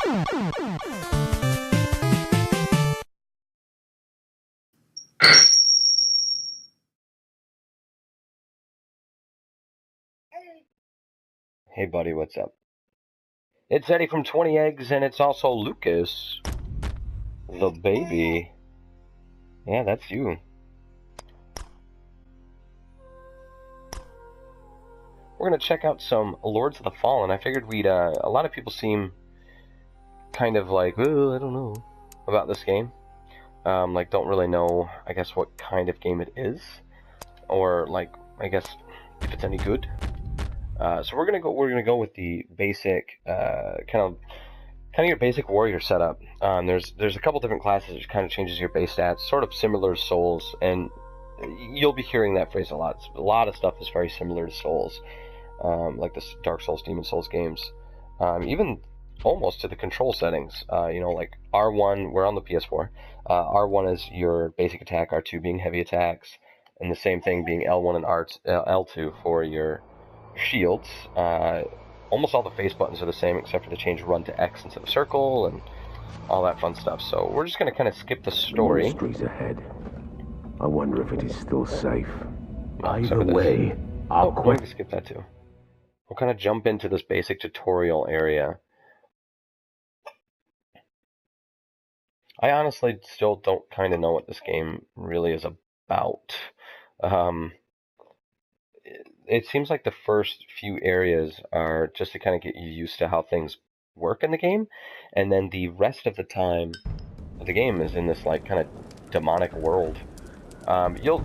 Hey buddy, what's up? It's Eddie from 20 Eggs, and it's also Lucas, the baby. Yeah, that's you. We're gonna check out some Lords of the Fallen. I figured we'd, a lot of people seem kind of like, oh, I don't know about this game. Like, don't really know, I guess, what kind of game it is, or like, I guess, if it's any good. So we're gonna go with the basic, kind of your basic warrior setup. There's a couple different classes which kind of changes your base stats, sort of similar to Souls, and you'll be hearing that phrase a lot. A lot of stuff is very similar to Souls, like the Dark Souls, Demon Souls games, even almost to the control settings. Like R1, we're on the PS4. R1 is your basic attack, R2 being heavy attacks, and the same thing being L1 and L2 for your shields. Almost all the face buttons are the same except for the change run to X instead of circle and all that fun stuff. So we're just going to kind of skip the story. Street ahead. I wonder if it is still safe. Either way, we're going to skip that too. We'll kind of jump into this basic tutorial area. I honestly still don't kind of know what this game really is about. It seems like the first few areas are just to kind of get you used to how things work in the game, and then the rest of the time the game is in this like kind of demonic world. You'll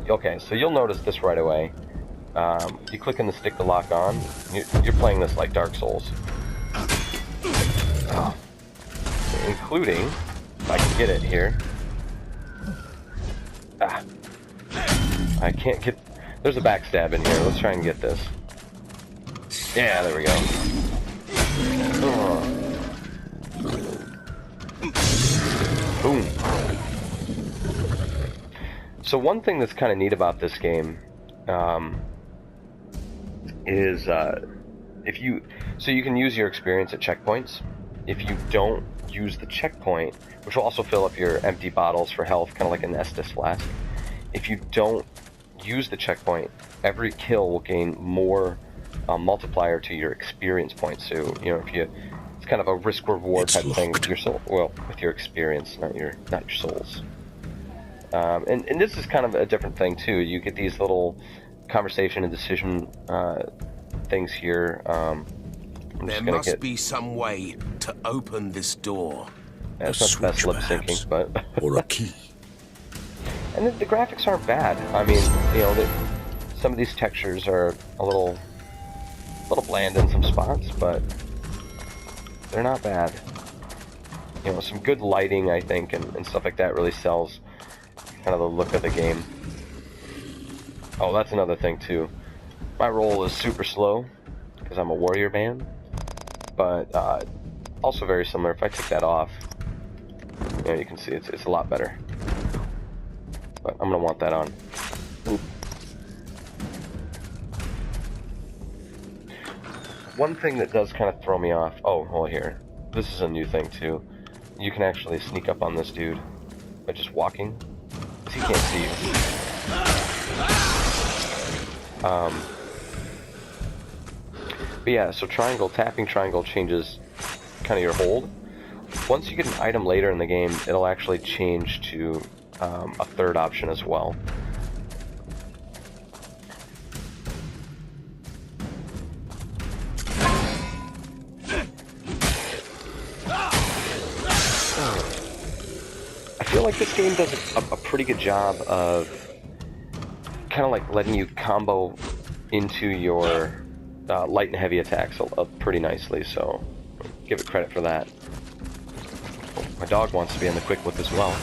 notice this right away. You click on the stick to lock on. You're playing this like Dark Souls, including, if I can get it here. I can't get. There's a backstab in here. Let's try and get this. Yeah, there we go. Boom. So one thing that's kind of neat about this game is you can use your experience at checkpoints. If you don't use the checkpoint, which will also fill up your empty bottles for health, kind of like an Estus flask. If you don't use the checkpoint, every kill will gain more multiplier to your experience points. So it's kind of a risk reward type thing with your soul. Well, with your experience, not your souls. And this is kind of a different thing too. You get these little conversation and decision things here. There must be some way to open this door. Yeah, it's not the best lip syncing, but or a key. And the graphics aren't bad. I mean, some of these textures are a little bland in some spots, but they're not bad. Some good lighting, I think, and stuff like that really sells kind of the look of the game. Oh, that's another thing too. My roll is super slow because I'm a warrior man, but also very similar. If I take that off, you can see it's a lot better. But I'm gonna want that on. Oop. One thing that does kind of throw me off. Oh, here. This is a new thing too. You can actually sneak up on this dude by just walking. He can't see you. But yeah, so tapping triangle changes kind of your hold. Once you get an item later in the game, it'll actually change to a third option as well. I feel like this game does a pretty good job of kind of like letting you combo into your light and heavy attacks pretty nicely, so give it credit for that. My dog wants to be on the quick look as well.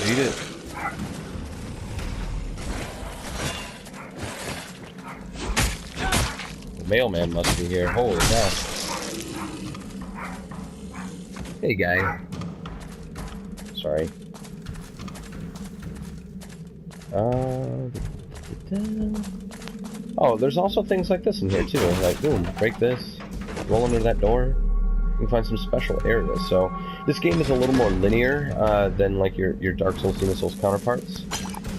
Eat it. The mailman must be here. Holy cow. Hey, guy. Sorry. Oh, there's also things like this in here too. Like, boom, break this, roll under that door. You can find some special areas. So this game is a little more linear than like your Dark Souls, Demon Souls counterparts.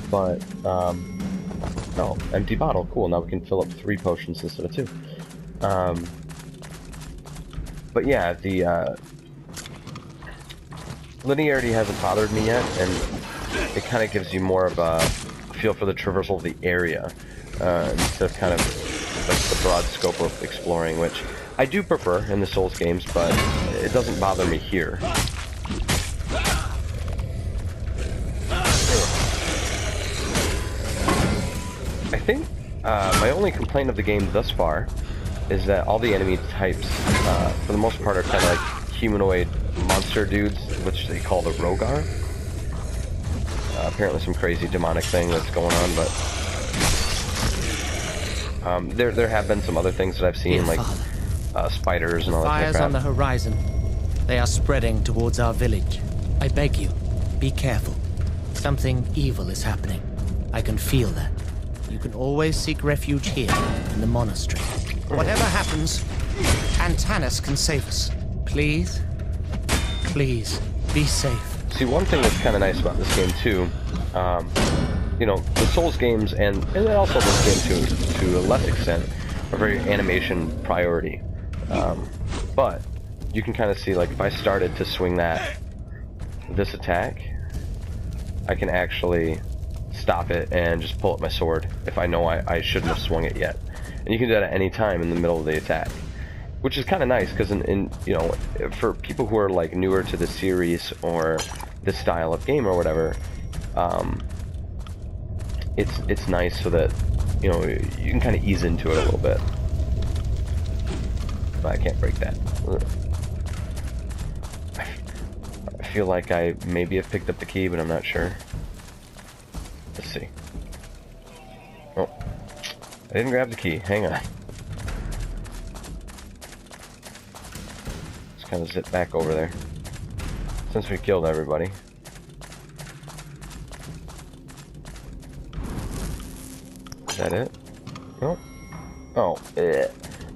But oh, empty bottle, cool. Now we can fill up 3 potions instead of 2. But yeah, the linearity hasn't bothered me yet, and it kind of gives you more of a feel for the traversal of the area instead of kind of like the broad scope of exploring, which I do prefer in the Souls games, but it doesn't bother me here. I think my only complaint of the game thus far is that all the enemy types, for the most part, are kind of like humanoid monster dudes, which they call the Rogar. Apparently some crazy demonic thing that's going on, but there have been some other things that I've seen, like spiders and all that kind of crap. Fires on the horizon. They are spreading towards our village. I beg you, be careful. Something evil is happening. I can feel that. You can always seek refuge here, in the monastery. Whatever happens, Antanas can save us. Please? Please, be safe. See, one thing that's kind of nice about this game, too, you know, the Souls games, and also this game, to a less extent, are very animation priority. But you can kind of see, like, if I started to swing this attack, I can actually stop it and just pull up my sword if I know I shouldn't have swung it yet. And you can do that at any time in the middle of the attack, which is kind of nice, because in you know, for people who are like newer to the series or this style of game or whatever, it's nice so that, you know, you can kind of ease into it a little bit. But I can't break that. I feel like I maybe have picked up the key, but I'm not sure. Let's see. Oh, I didn't grab the key. Hang on. Just kind of zip back over there. Since we killed everybody. Is that it? Oh. Oh.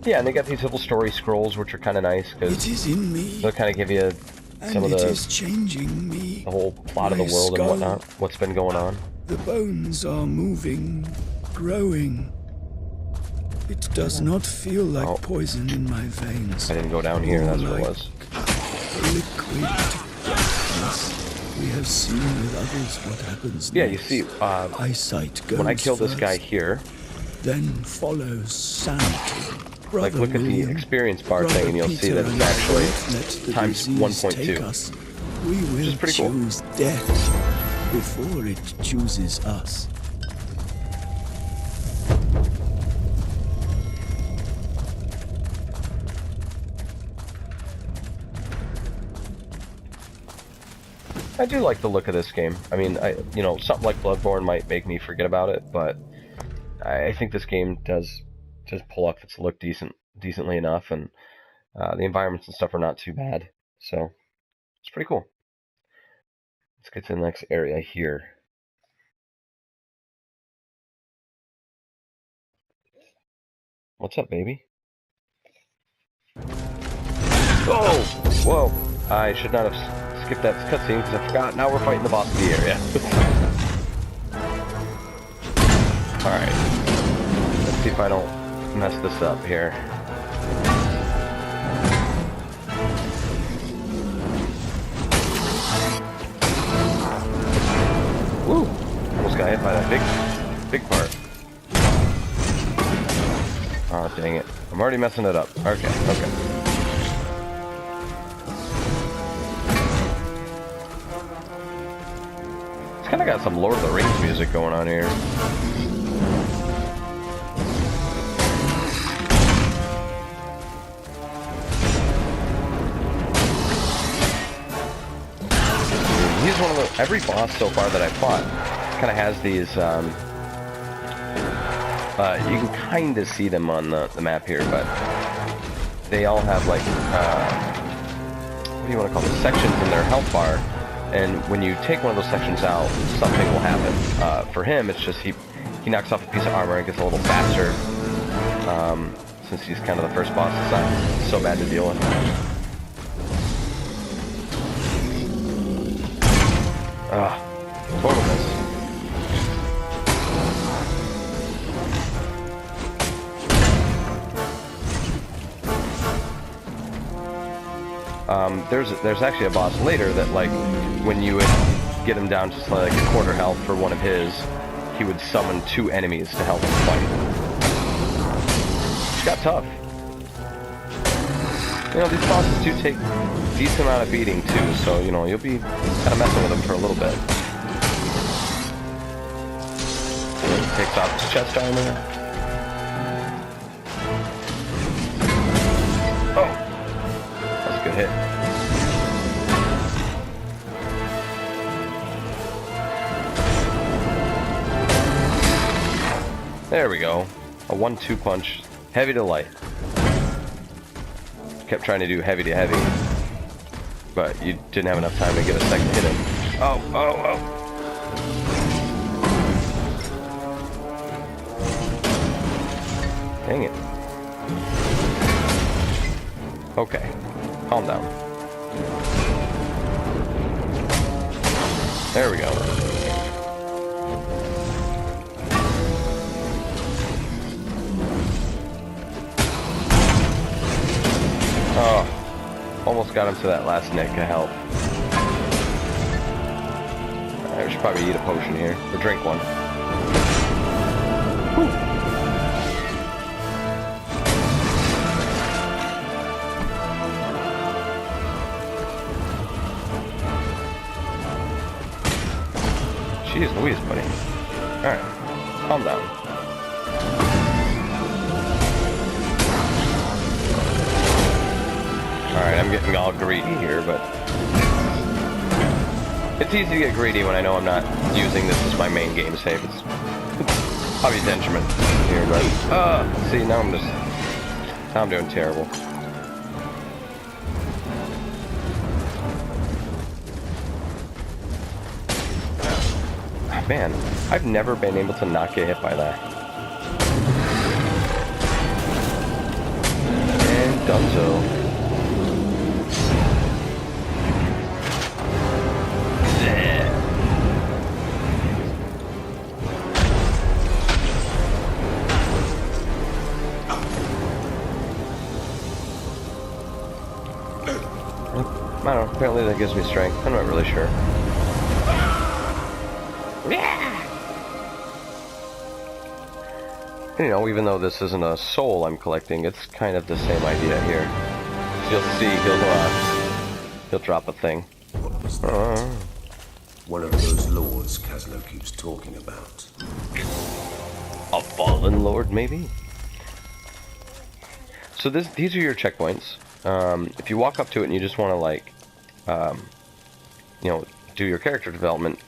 Yeah, and they got these little story scrolls, which are kind of nice because they'll kind of give you some of the whole plot of the world and whatnot. What's been going on. The bones are moving, growing. It does not feel like poison in my veins. I didn't go down here, that's what it was. Liquid darkness. We have seen with others what happens next. You see, eyesight goes when I kill this first, guy here, then follows sanity. Like, look at the experience bar thing, and you'll see that it's actually times 1.2. We will which is pretty cool. choose death before it chooses us. I do like the look of this game. I mean, you know, something like Bloodborne might make me forget about it, but I think this game does just pull off its look decently enough, and the environments and stuff are not too bad. So it's pretty cool. Let's get to the next area here. What's up, baby? Oh! Whoa! I should not have skipped that cutscene because I forgot. Now we're fighting the boss of the area. Alright. Let's see if I don't mess this up here. Woo! Almost got hit by that big part. Oh, dang it. I'm already messing it up. Okay. It's kind of got some Lord of the Rings music going on here. He's one of the... Every boss so far that I've fought kind of has these... you can kind of see them on the map here, but they all have, like, what do you want to call them? Sections in their health bar, and when you take one of those sections out, something will happen. For him, it's just he he knocks off a piece of armor and gets a little faster. Since he's kind of the first boss, it's not so bad to deal with. Total miss. There's actually a boss later that, like, when you would get him down to like a quarter health for one of his, he would summon 2 enemies to help him fight. Which got tough. You know, these bosses do take a decent amount of beating too, so, you know, you'll be kind of messing with them for a little bit. Takes off his chest armor. Oh! That's a good hit. There we go. A 1-2 punch. Heavy to light. Kept trying to do heavy to heavy, but you didn't have enough time to get a second hit in. Oh, oh, oh. Dang it. Okay. Calm down. There we go. Oh, almost got him to that last nick of health. I should probably eat a potion here, or drink one. Whew. Jeez Louise, buddy. Alright, calm down. Alright, I'm getting all greedy here, but it's easy to get greedy when I know I'm not using this as my main game save. It's probably detriment here, but see, now I'm doing terrible. Man, I've never been able to not get hit by that. And donezo. I don't know, apparently that gives me strength. I'm not really sure. And, you know, even though this isn't a soul I'm collecting, it's kind of the same idea here. So you'll see, he'll drop a thing. What was that? One of those lords Kaslo keeps talking about. A fallen lord, maybe? So these are your checkpoints. If you walk up to it and you just want to, like, you know, do your character development,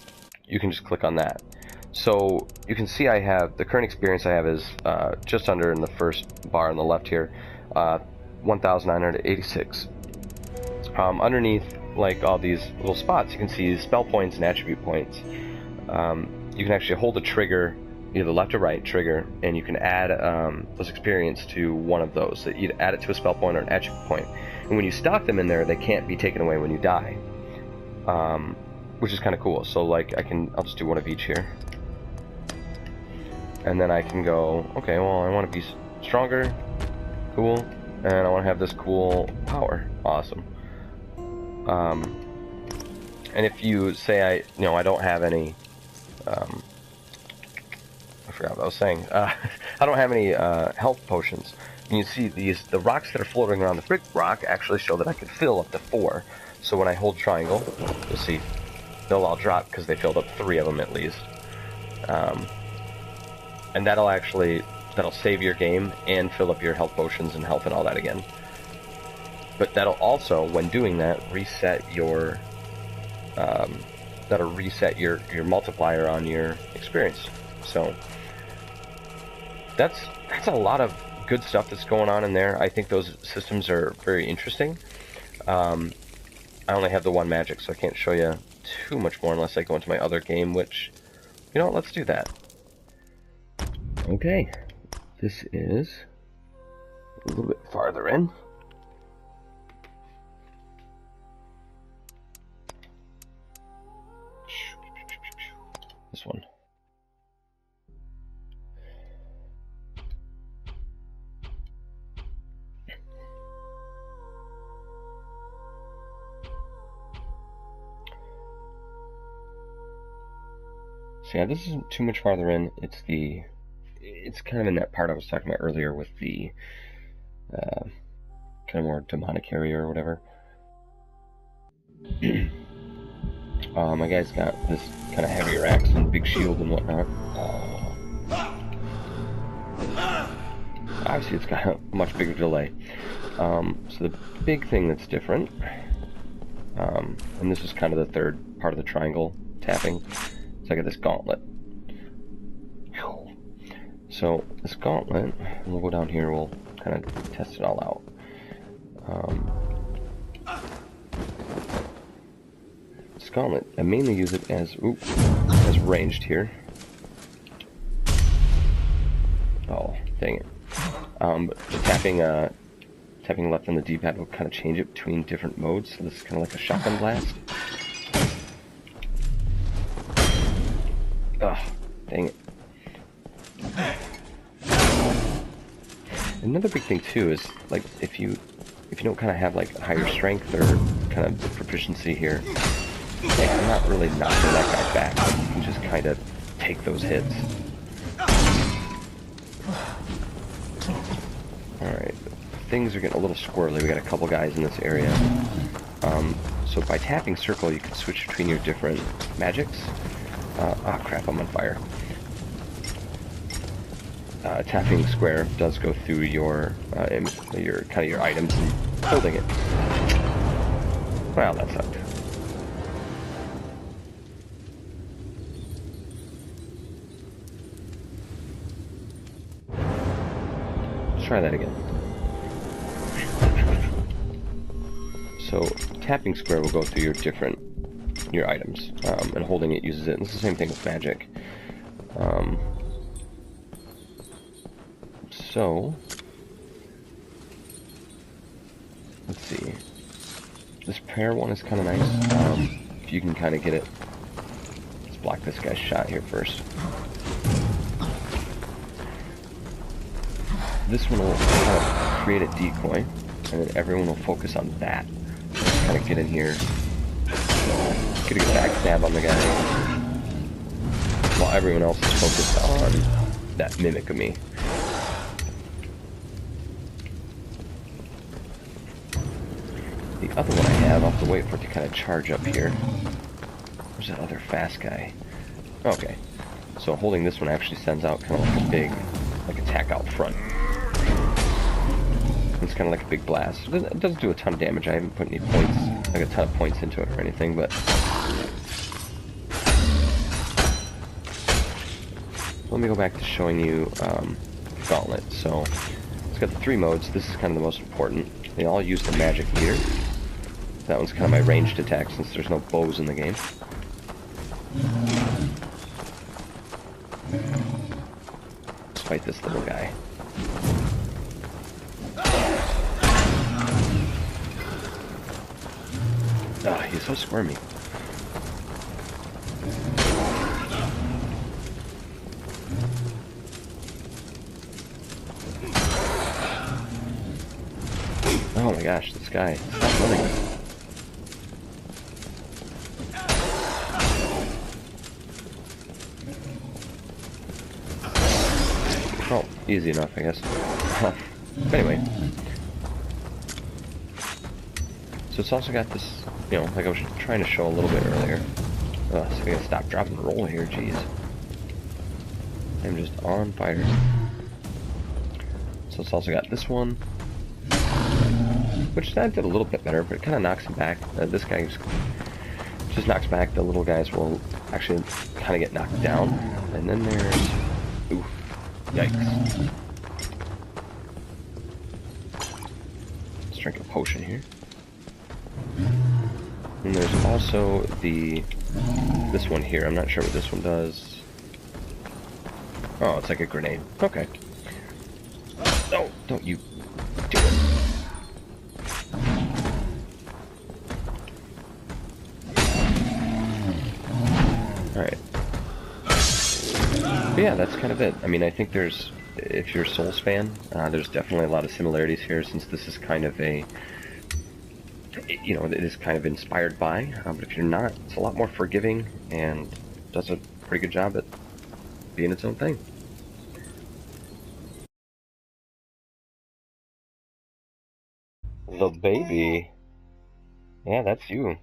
you can just click on that. So you can see I have, the current experience I have is just under in the first bar on the left here, 1,986. Underneath, like, all these little spots, you can see spell points and attribute points. You can actually hold a trigger, either left or right trigger, and you can add those experience to one of those. So either add it to a spell point or an attribute point. And when you stock them in there, they can't be taken away when you die, which is kind of cool. So, like, I'll just do one of each here, and then I can go, okay, well, I want to be stronger, cool, and I want to have this cool power, awesome. And if you say I don't have any, I forgot what I was saying. I don't have any health potions. And you see the rocks that are floating around the brick rock actually show that I can fill up to 4. So when I hold triangle, you'll see they'll all drop because they filled up 3 of them at least. And that'll save your game and fill up your health potions and health and all that again. But that'll also, when doing that, reset your your multiplier on your experience. So that's a lot of good stuff that's going on in there. I think those systems are very interesting. I only have the one magic, so I can't show you too much more unless I go into my other game, which, you know, let's do that. Okay, this is a little bit farther in. This one. So yeah, this isn't too much farther in. It's kind of in that part I was talking about earlier with the kind of more demonic area or whatever. My guy's got this kind of heavier axe and big shield and whatnot. Obviously, it's got a much bigger delay. So the big thing that's different, and this is kind of the third part of the triangle tapping. So I got this gauntlet. So this gauntlet, and we'll go down here. We'll kind of test it all out. This gauntlet, I mainly use it as ranged here. Oh, dang it! But tapping left on the D-pad will kind of change it between different modes. So this is kind of like a shotgun blast. Ugh, dang it. Another big thing too is like if you don't kind of have like higher strength or kind of proficiency here, like, I'm not really knocking that guy back. You can just kind of take those hits. Alright, things are getting a little squirrely. We got a couple guys in this area. So by tapping circle, you can switch between your different magics. Ah, crap, I'm on fire. Tapping square does go through your items and holding it. Well, that sucked. Let's try that again. So tapping square will go through your items, and holding it uses it. And it's the same thing with magic. So let's see. This prayer one is kind of nice. If you can kind of get it. Let's block this guy's shot here first. This one will kind of create a decoy, and then everyone will focus on that. Kind of get in here, get a good backstab on the guy, while everyone else is focused on that mimic of me. The other one I have, I'll have to wait for it to kind of charge up here. Where's that other fast guy? Okay, so holding this one actually sends out kind of like a big, attack out front. It's kind of like a big blast. It doesn't do a ton of damage. I haven't put any points, like a ton of points into it or anything, but let me go back to showing you Gauntlet. So it's got the 3 modes. This is kind of the most important. They all use the magic meter. That one's kind of my ranged attack since there's no bows in the game. Let's fight this little guy. Ah, he's so squirmy. Oh my gosh, this guy. Stop running. Oh, easy enough, I guess. Anyway. So it's also got this, like I was trying to show a little bit earlier. So I gotta stop, drop, and roll here, jeez. I'm just on fire. So it's also got this one, which that did a little bit better, but it kind of knocks him back. This guy just knocks back. The little guys will actually kind of get knocked down. And then there's... Oof. Yikes. Let's drink a potion here. And there's also this one here. I'm not sure what this one does. Oh, it's like a grenade. Okay. No, don't you do it. Alright. But yeah, that's kind of it. I mean, I think there's, if you're a Souls fan, there's definitely a lot of similarities here, since this is kind of a, you know, it is kind of inspired by, but if you're not, it's a lot more forgiving, and does a pretty good job at being its own thing. The baby. Yeah, that's you.